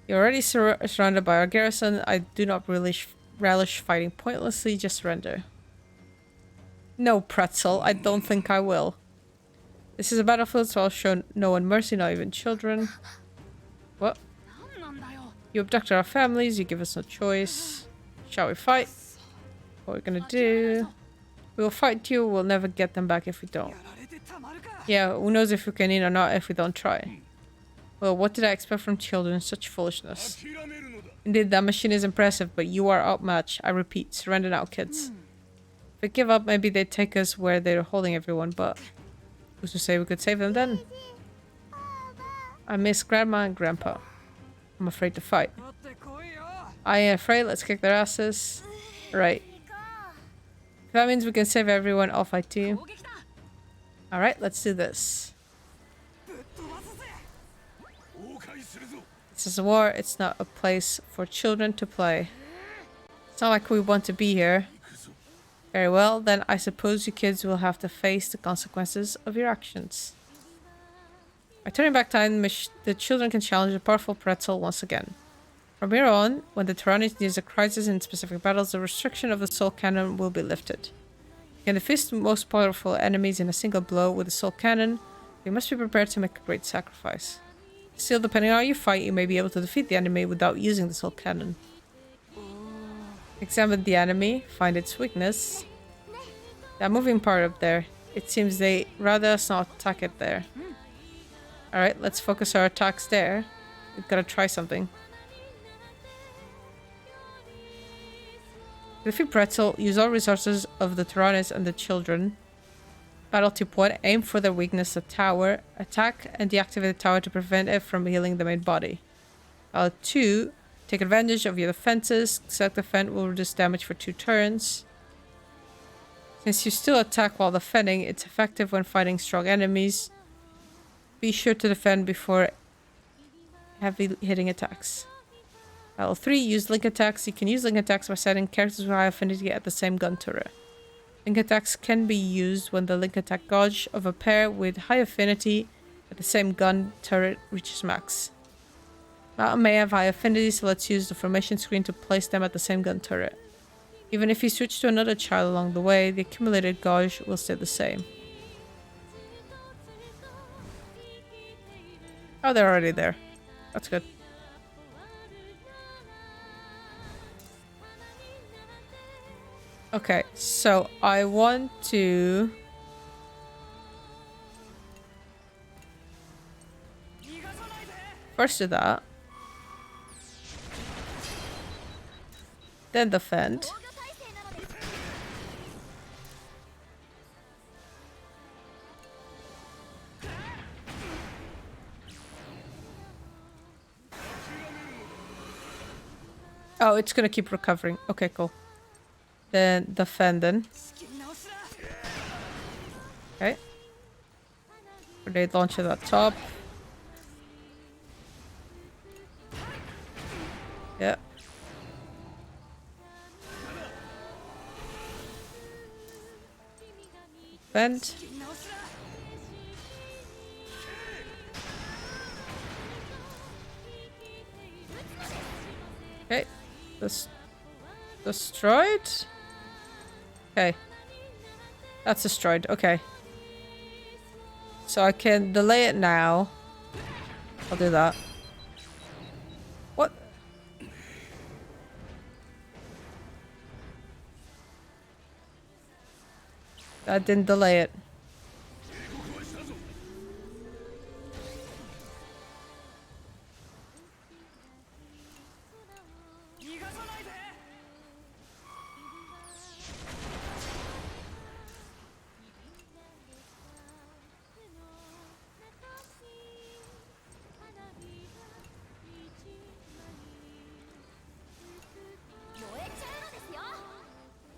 You're already surrounded by our garrison. I do not relish fighting pointlessly. Just surrender. No, Pretzel. I don't think I will. This is a battlefield, so I'll show no one mercy, not even children. What? You abducted our families. You give us no choice. Shall we fight? What we're gonna do? We will fight you. We'll never get them back if we don't. Yeah, who knows if we can in or not if we don't try. Well, what did I expect from children? Such foolishness. Indeed, that machine is impressive, but you are outmatched. I repeat, surrender now, kids. If we give up, maybe they'd take us where they're holding everyone, but who's to say we could save them then? I miss Grandma and Grandpa. I'm afraid to fight. I ain't afraid, let's kick their asses. Right. If that means we can save everyone, I'll fight too. Alright, let's do this. This is a war, it's not a place for children to play. It's not like we want to be here. Very well, then I suppose you kids will have to face the consequences of your actions. By turning back time, the children can challenge the powerful Pretzel once again. From here on, when the Tyrannus nears a crisis in specific battles, the restriction of the Soul Cannon will be lifted. You can defeat the most powerful enemies in a single blow with the Soul Cannon. You must be prepared to make a great sacrifice. Still, depending on how you fight, you may be able to defeat the enemy without using the Soul Cannon. Examine the enemy, find its weakness. That moving part up there, it seems they rather us not attack it there. Alright, let's focus our attacks there. We've got to try something. To defeat Pretzel, use all resources of the Tyrannus and the children. Battle tip 1, aim for their weakness, the tower. Attack and deactivate the tower to prevent it from healing the main body. Battle 2, take advantage of your defenses. Select defend will reduce damage for 2 turns. Since you still attack while defending, it's effective when fighting strong enemies. Be sure to defend before heavy hitting attacks. Battle 3, use link attacks. You can use link attacks by setting characters with high affinity at the same gun turret. Link attacks can be used when the link attack gauge of a pair with high affinity at the same gun turret reaches max. Mountain may have high affinity, so let's use the formation screen to place them at the same gun turret. Even if you switch to another child along the way, the accumulated gauge will stay the same. Oh, they're already there. That's good. Okay, so I want to... First do that. Then defend. Oh, it's gonna keep recovering. Okay, cool. Then defend then. Okay. Grenade launcher at the top. Yeah. Defend. Okay. Destroyed? Okay. That's destroyed. Okay. So I can delay it now. I'll do that. What? That didn't delay it.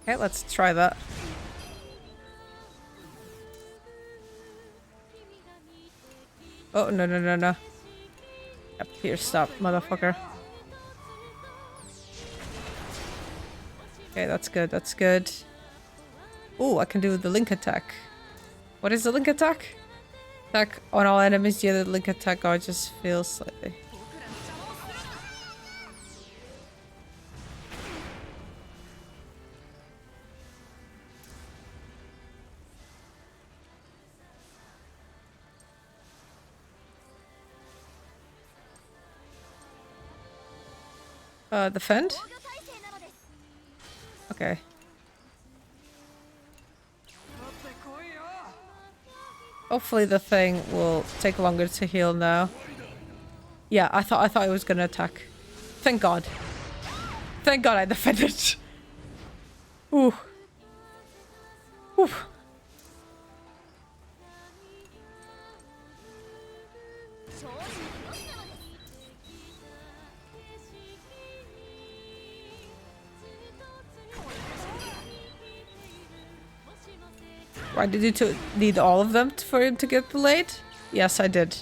Okay, let's try that. Oh, no, no, no, no. Yep, here, stop, motherfucker. Okay, that's good, that's good. Oh, I can do the link attack. What is the link attack? Attack on all enemies, the other link attack just feels slightly. Defend? Okay. Hopefully the thing will take longer to heal now. Yeah, I thought it was gonna attack. Thank God. Thank God I defended. Ooh. Ooh. Why did you need all of them for him to get delayed? Yes, I did.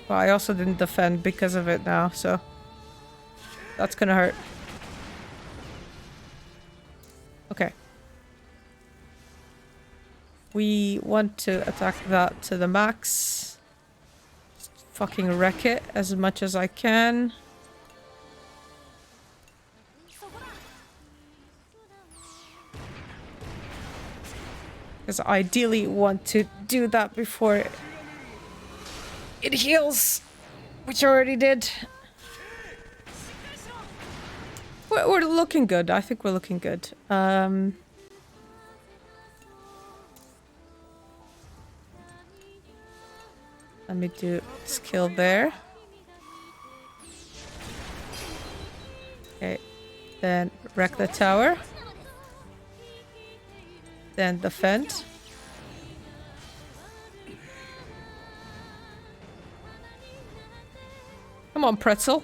Well, I also didn't defend because of it now, so that's gonna hurt. Okay. We want to attack that to the max. Just fucking wreck it as much as I can. Because I ideally want to do that before it heals, which I already did. We're looking good. I think we're looking good. Let me do skill there. Okay, then wreck the tower. Then defend. Come on, pretzel.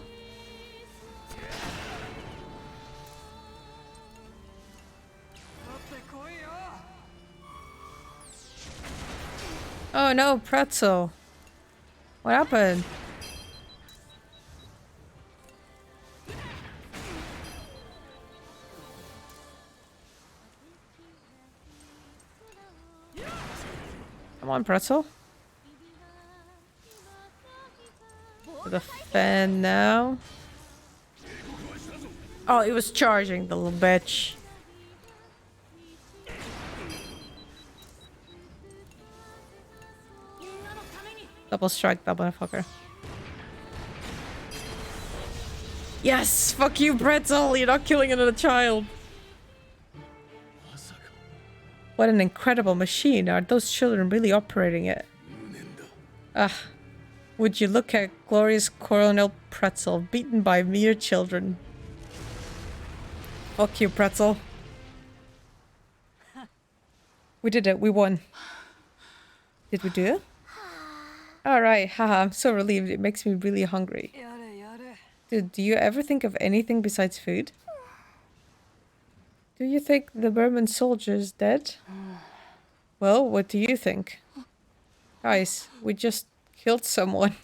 Oh no, pretzel. What happened? Come on, pretzel. The fan now. Oh, it was charging, the little bitch. Double strike that motherfucker. Yes! Fuck you, pretzel! You're not killing another child! What an incredible machine. Are those children really operating it? Ah. Would you look at glorious Colonel Pretzel, beaten by mere children. Fuck you, pretzel. We did it. We won. Did we do it? Alright, haha, I'm so relieved. It makes me really hungry. Dude, do you ever think of anything besides food? Do you think the Burman soldier is dead? Well, what do you think? Guys, we just killed someone.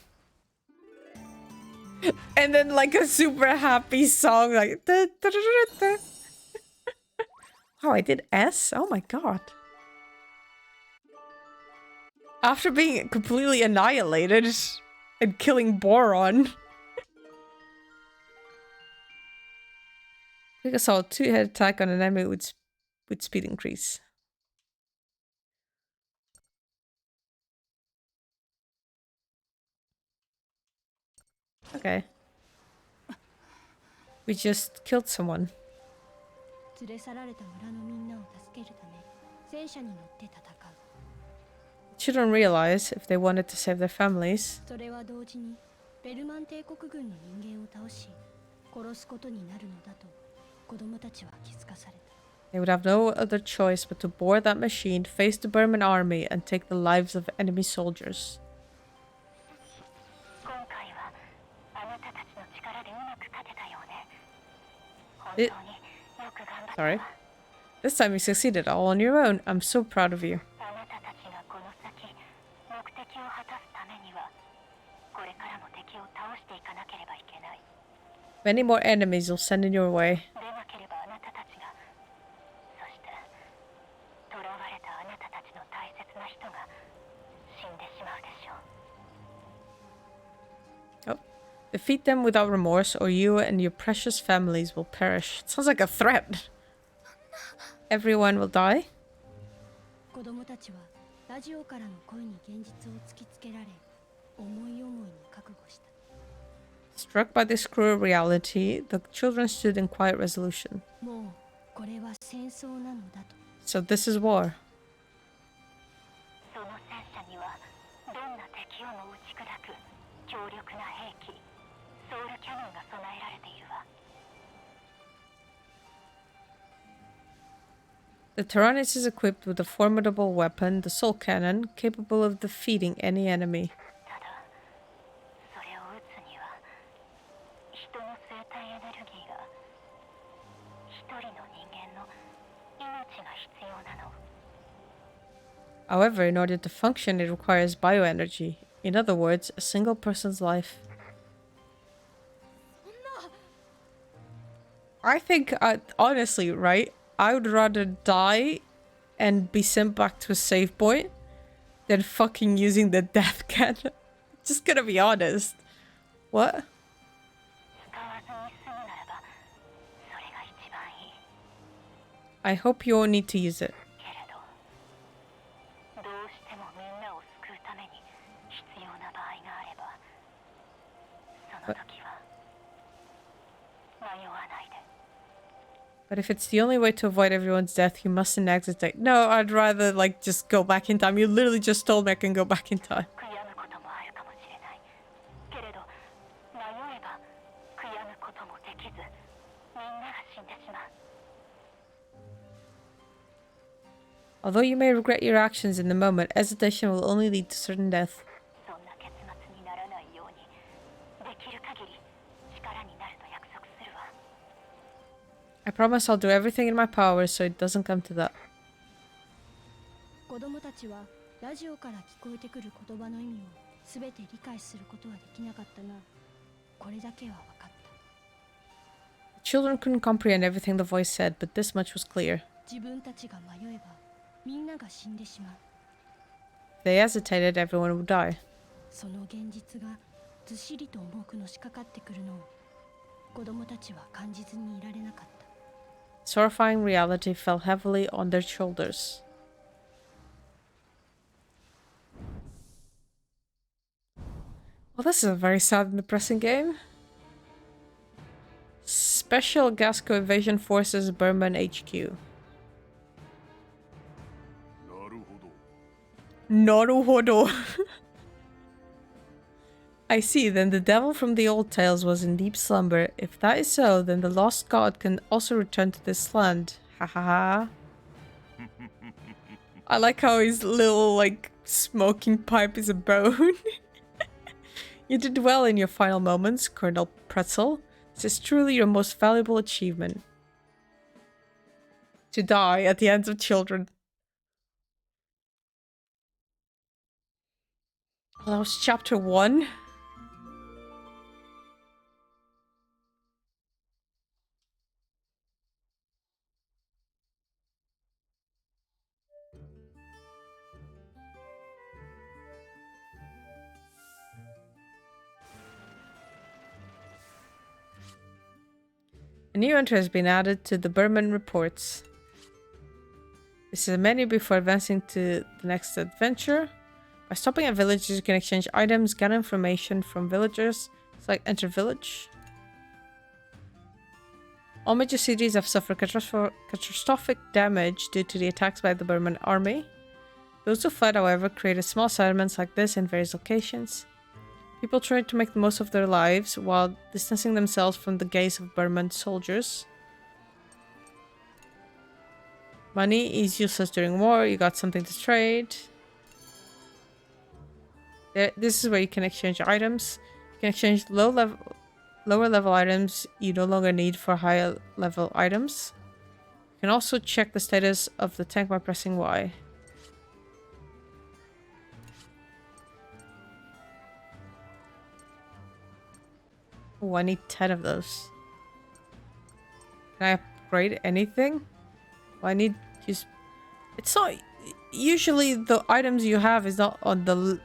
And then like a super happy song like da, da, da, da, da. Wow, I did S? Oh my god. After being completely annihilated and killing Boron. I think I saw a 2-hit attack on an enemy with speed increase. Okay. We just killed someone. Children realize if they wanted to save their families, they would have no other choice but to board that machine, face the Burman army, and take the lives of enemy soldiers. It, sorry. This time you succeeded all on your own. I'm so proud of you. Many more enemies will send in your way. Oh. Defeat them without remorse, or you and your precious families will perish. It sounds like a threat. Everyone will die? Struck by this cruel reality, the children stood in quiet resolution. So this is war. The Tyrannus is equipped with a formidable weapon, the Soul Cannon, capable of defeating any enemy. However, in order to function, it requires bioenergy. In other words, a single person's life. I think, honestly, right? I would rather die and be sent back to a save point than fucking using the death cannon. Just gonna be honest. What? I hope you won't need to use it. But if it's the only way to avoid everyone's death, you mustn't exit. No, I'd rather, like, just go back in time. You literally just told me I can go back in time. Although you may regret your actions in the moment, hesitation will only lead to certain death. I promise I'll do everything in my power so it doesn't come to that. The children couldn't comprehend everything the voice said, but this much was clear. If they hesitated, everyone would die. This horrifying reality fell heavily on their shoulders. Well, this is a very sad and depressing game. Special Gasco Invasion Forces Burman HQ. Naruhodo. I see, then the devil from the old tales was in deep slumber. If that is so, then the lost god can also return to this land. Ha ha ha. I like how his little, like, smoking pipe is a bone. You did well in your final moments, Colonel Pretzel. This is truly your most valuable achievement. To die at the hands of children. Well, that was chapter 1. A new entry has been added to the Burman reports. This is a menu before advancing to the next adventure. By stopping at villages, you can exchange items, gather information from villagers. Select enter village. All major cities have suffered catastrophic damage due to the attacks by the Burman army. Those who fled, however, created small settlements like this in various locations. People tried to make the most of their lives while distancing themselves from the gaze of Burman soldiers. Money is useless during war. You got something to trade. This is where you can exchange items. You can exchange low level lower level items you no longer need for higher level items. You can also check the status of the tank by pressing Y. Oh, I need 10 of those. Can I upgrade anything? Well, I need use. It's not usually the items you have is not on the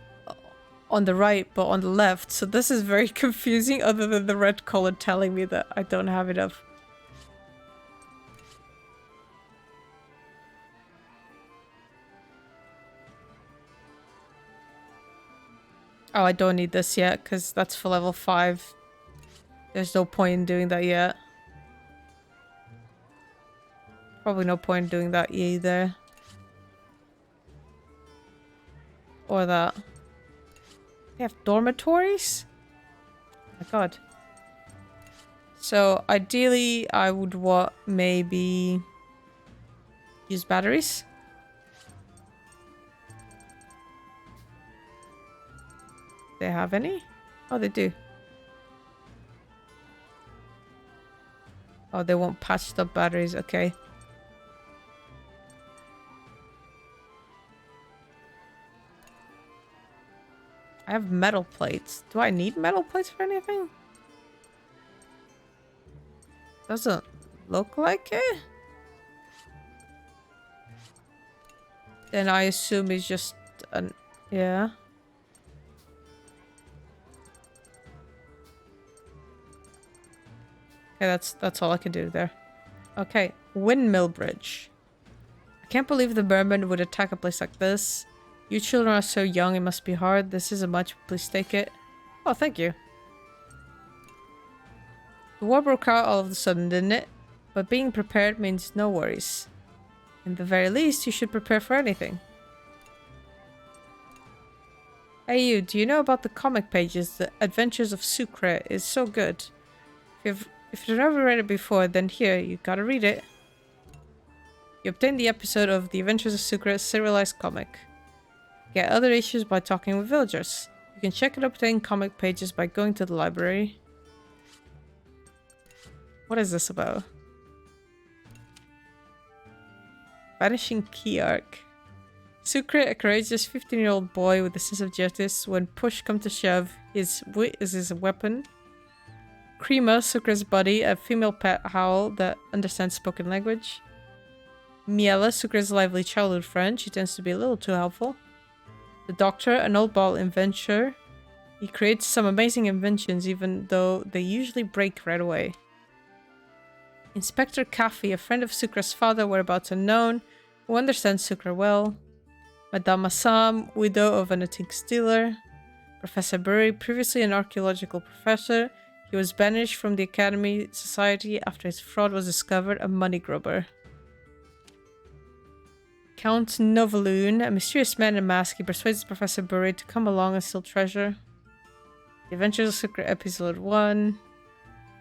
right, but on the left. So this is very confusing. Other than the red color telling me that I don't have enough. Oh, I don't need this yet because that's for level 5. There's no point in doing that yet. Probably no point in doing that either. Or that. They have dormitories? Oh my god. So ideally I would want maybe use batteries. They have any? Oh, they do. Oh, they want patched up batteries. Okay. I have metal plates. Do I need metal plates for anything? Doesn't look like it. Then I assume it's just an... yeah. Okay, that's all I can do there. Okay, windmill bridge. I can't believe the merman would attack a place like this. You children are so young, it must be hard. This isn't much, please take it. Oh, thank you. The war broke out all of a sudden, didn't it? But being prepared means no worries. In the very least, you should prepare for anything. Hey you, do you know about the comic pages? The Adventures of Sucre is so good. If you've never read it before, then here, you gotta read it. You obtain the episode of The Adventures of Sucre serialized comic. Get other issues by talking with villagers. You can check and obtain comic pages by going to the library. What is this about? Vanishing Key Arc. Sucre, a courageous 15-year-old boy with a sense of justice. When push comes to shove, his wit is his weapon. Crema, Sucre's buddy, a female pet owl that understands spoken language. Miela, Sucre's lively childhood friend. She tends to be a little too helpful. The Doctor, an old ball inventor. He creates some amazing inventions even though they usually break right away. Inspector Caffey, a friend of Sucre's father, whereabouts unknown, who understands Sucre well. Madame Assam, widow of an antique dealer. Professor Burry, previously an archaeological professor. He was banished from the Academy Society after his fraud was discovered, a money grubber. Count Novaloon, a mysterious man in a mask. He persuades Professor Burry to come along and steal treasure. The Adventures of Sucre, Episode 1.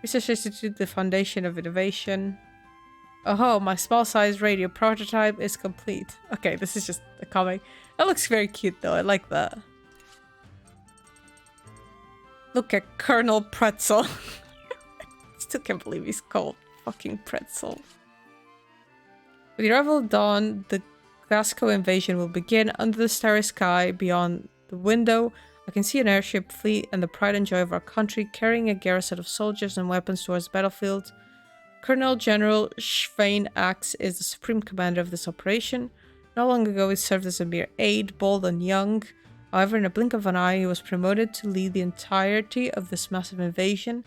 Research Institute, the Foundation of Innovation. Oh, my small-sized radio prototype is complete. Okay, this is just a comic. That looks very cute though, I like that. Look at Colonel Pretzel. Still can't believe he's called fucking Pretzel. With the arrival of dawn, the Glasgow invasion will begin. Under the starry sky beyond the window, I can see an airship fleet and the pride and joy of our country carrying a garrison of soldiers and weapons towards the battlefield. Colonel General Schwein Axe is the supreme commander of this operation. Not long ago he served as a mere aide, bold and young. However, in a blink of an eye, he was promoted to lead the entirety of this massive invasion.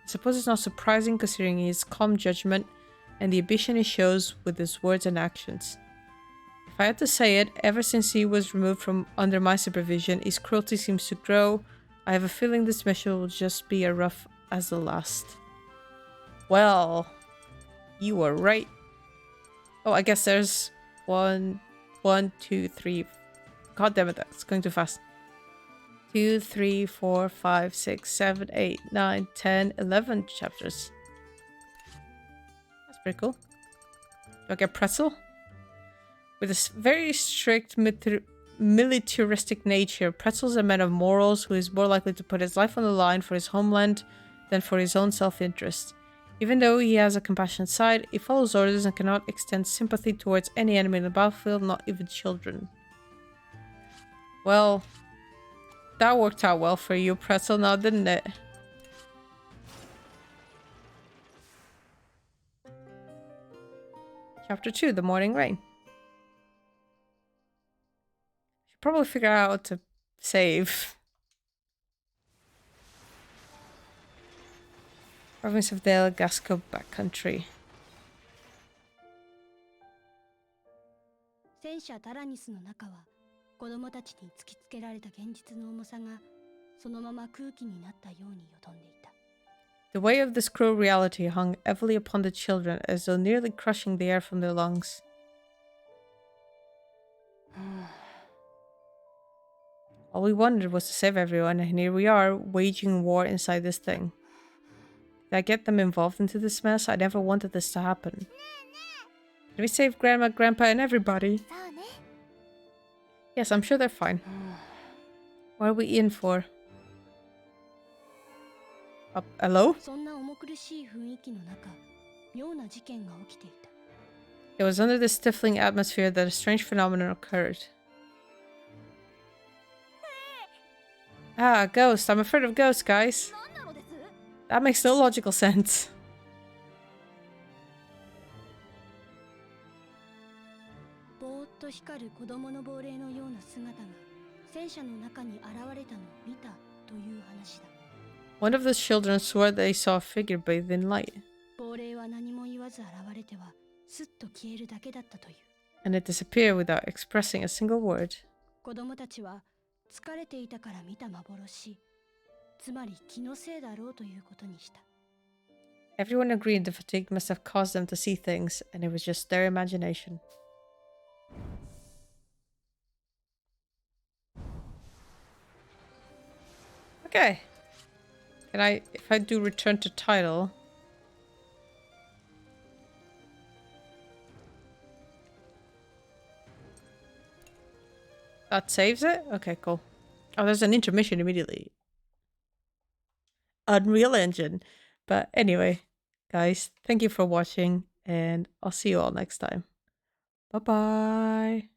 I suppose it's not surprising considering his calm judgment and the ambition he shows with his words and actions. If I had to say it, ever since he was removed from under my supervision, his cruelty seems to grow. I have a feeling this mission will just be as rough as the last. Well, you were right. Oh, I guess there's one, two, three. God damn it, that's going too fast. 2, 3, 4, 5, 6, 7, 8, 9, 10, 11 chapters. That's pretty cool. Do I get pretzel? With a very strict militaristic nature, Pretzel's a man of morals who is more likely to put his life on the line for his homeland than for his own self-interest. Even though he has a compassionate side, he follows orders and cannot extend sympathy towards any enemy in the battlefield, not even children. Well, that worked out well for you, Pretzel, now didn't it? Chapter 2, The Morning Rain. Should probably figure out how to save. Province of Dale, Gasco backcountry. 戦車タラニスの中は子供たちに突きつけられた現実の重さがそのまま空気になったようによどんでいた。 The weight of this cruel reality hung heavily upon the children, as though nearly crushing the air from their lungs. All we wanted was to save everyone, and here we are, waging war inside this thing. Did I get them involved into this mess? I never wanted this to happen. Did we save Grandma, Grandpa, and everybody? Yes, I'm sure they're fine. What are we in for? Hello? そんな重苦しい雰囲気の中、妙な事件が起きていた。 It was under this stifling atmosphere that a strange phenomenon occurred. Ah, a ghost. I'm afraid of ghosts, guys. That makes no logical sense. ぼーっと光る子供の亡霊のような姿が戦車の中に現れたのを見たという話だ。 One of the children swore they saw a figure bathed in light. 亡霊は何も言わず現れてはすっと消えるだけだったという。 And it disappeared without expressing a single word. 子供たちは疲れていたから見た幻、つまり気のせいだろうということにした。 Everyone agreed the fatigue must have caused them to see things, and it was just their imagination. Okay. Can I, if I do return to title... That saves it? Okay, cool. Oh, there's an intermission immediately. Unreal Engine. But anyway, guys, thank you for watching, and I'll see you all next time. Bye-bye.